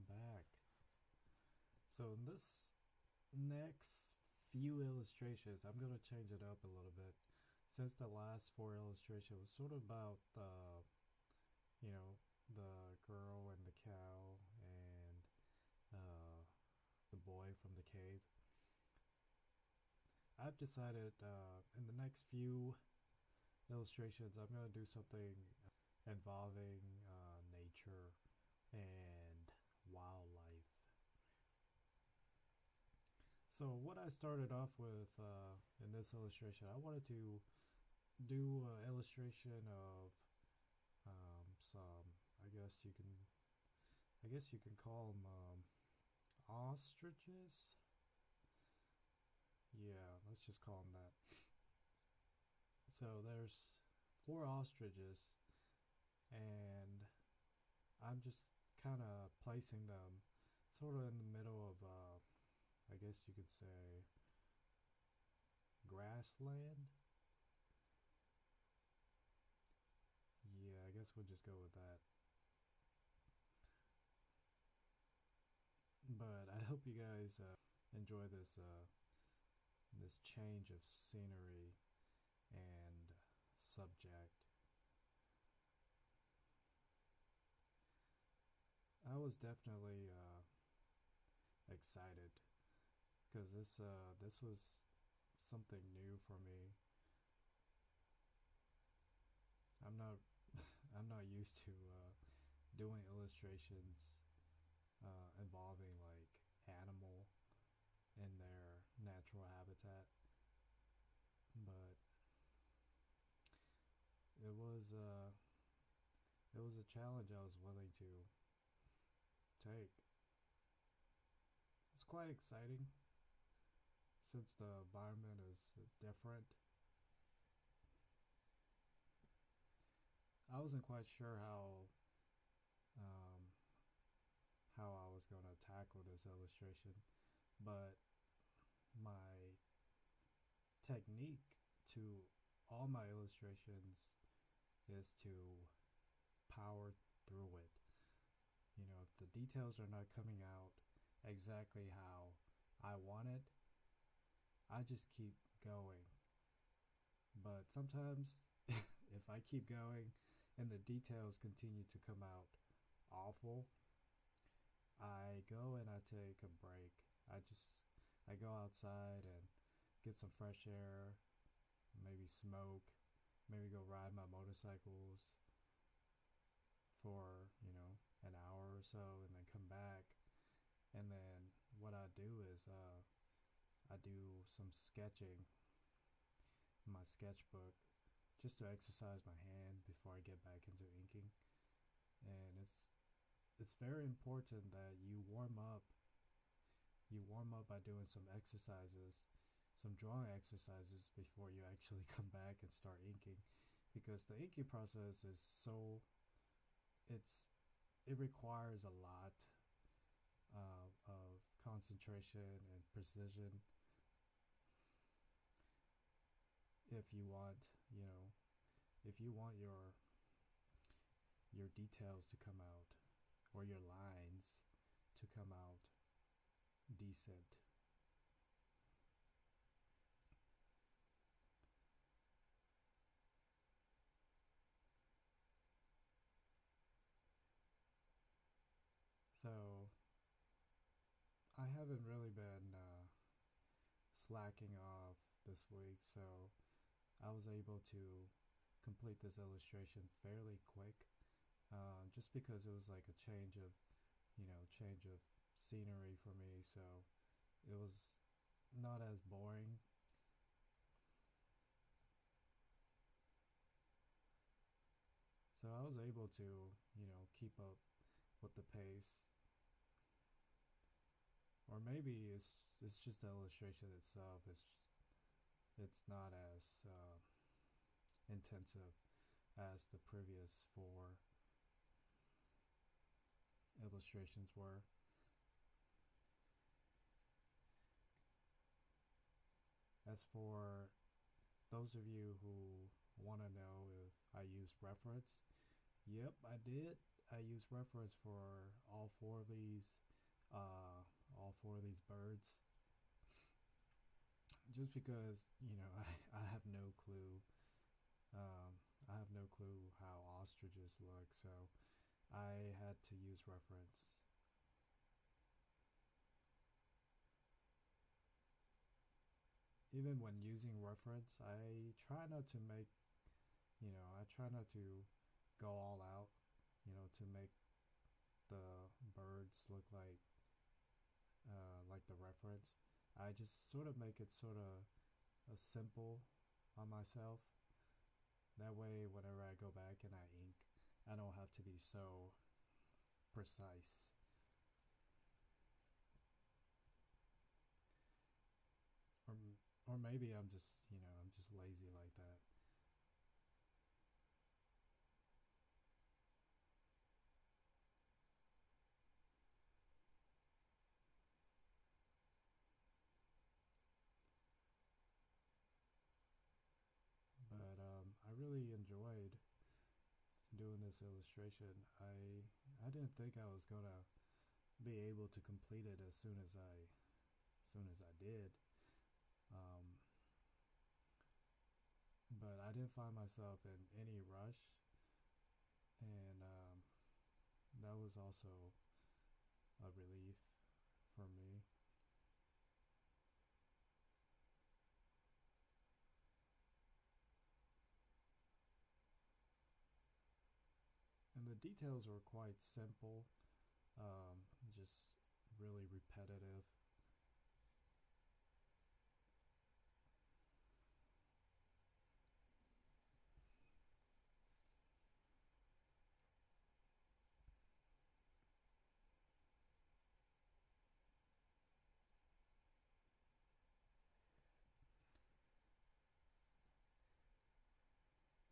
back. So in this next few illustrations, I'm going to change it up a little bit. Since the last four illustrations was sort of about you know, the girl and the cow and the boy from the cave, I've decided in the next few illustrations I'm going to do something involving nature and wildlife. So what I started off with in this illustration, I wanted to do an illustration of some, I guess you can call them ostriches. Yeah, let's just call them that. So there's four ostriches, and I'm just kind of placing them sort of in the middle of I guess you could say grassland. Yeah, I guess we'll just go with that. But I hope you guys enjoy this change of scenery and subject. I was definitely excited because this was something new for me. I'm not I'm not used to doing illustrations involving like animal in their natural habitat, but it was uh, it was a challenge I was willing to take. It's quite exciting since the environment is different. I wasn't quite sure um, how I was going to tackle this illustration, but my technique to all my illustrations is to power through it. You know, if the details are not coming out exactly how I want it, I just keep going. But sometimes, if I keep going and the details continue to come out awful, I go and I take a break. I go outside and get some fresh air, maybe smoke, maybe go ride my motorcycles for, an hour or so, and then come back. And then what I do is I do some sketching in my sketchbook just to exercise my hand before I get back into inking. And it's very important that you warm up. You warm up by doing some exercises, some drawing exercises before you actually come back and start inking, because the inking process is it requires a lot of concentration and precision if you want, if you want your details to come out, or your lines to come out decent. So I haven't really been slacking off this week, so I was able to complete this illustration fairly quick, just because it was like a change of scenery for me, so it was not as boring. So I was able to, keep up with the pace. Or maybe it's just the illustration itself. It's not as intensive as the previous four illustrations were. As for those of you who want to know if I use reference, yep, I did. I use reference for uh, all four of these birds, just because I have no clue. I have no clue how ostriches look, so I had to use reference. Even when using reference, I try not to make, I try not to go all out, to make the birds look like the reference. I just sort of make it sort of a simple on myself. That way, whenever I go back and I ink, I don't have to be so precise. Or, or maybe I'm just, I'm just lazy like that. But I really enjoyed doing this illustration. I didn't think I was gonna be able to complete it as soon as I did. Um, but I didn't find myself in any rush, and that was also a relief for me. And the details were quite simple, just really repetitive.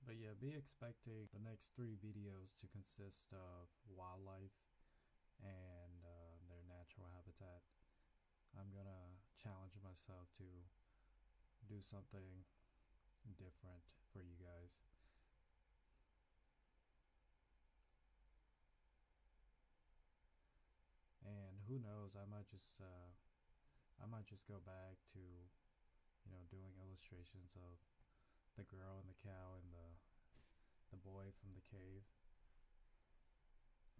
But yeah, be expecting the next three videos to consist of wildlife and their natural habitat. I'm gonna challenge myself to do something different for you guys. And who knows, I might just go back to doing illustrations of the girl and the cow and the boy from the cave.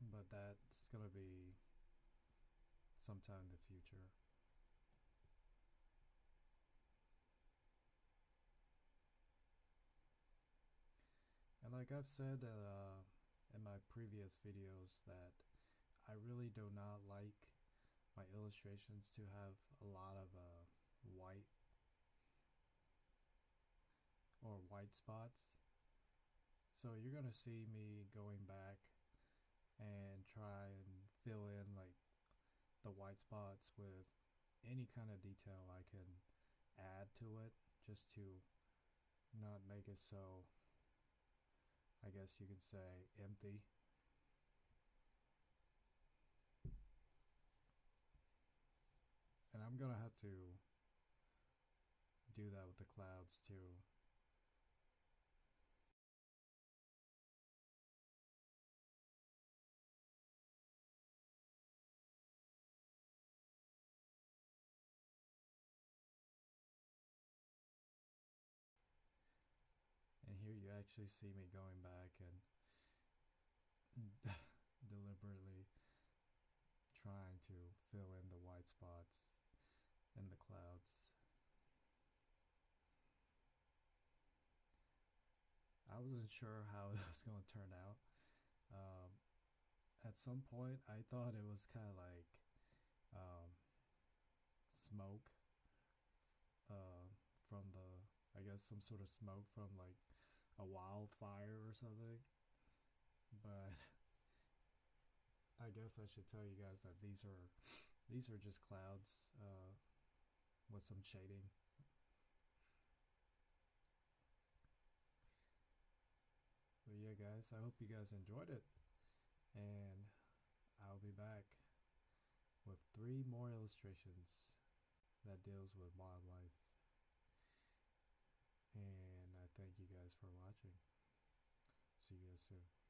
But that's gonna be sometime in the future. And like I've said in my previous videos, that I really do not like my illustrations to have a lot of white or white spots. So you're gonna see me going back and try and fill in like the white spots with any kind of detail I can add to it, just to not make it so, I guess you could say, empty. And I'm gonna have to do that with the clouds too. And here you actually see me going back and deliberately trying to fill in the white spots in the clouds. I wasn't sure how it was going to turn out. Um, at some point, I thought it was kind of like um, smoke uh, from I guess some sort of smoke from like a wildfire or something. But I guess I should tell you guys that these are just clouds with some shading. But yeah, guys, I hope you guys enjoyed it, and I'll be back with three more illustrations that deals with wildlife. And I thank you guys for watching. See you guys soon.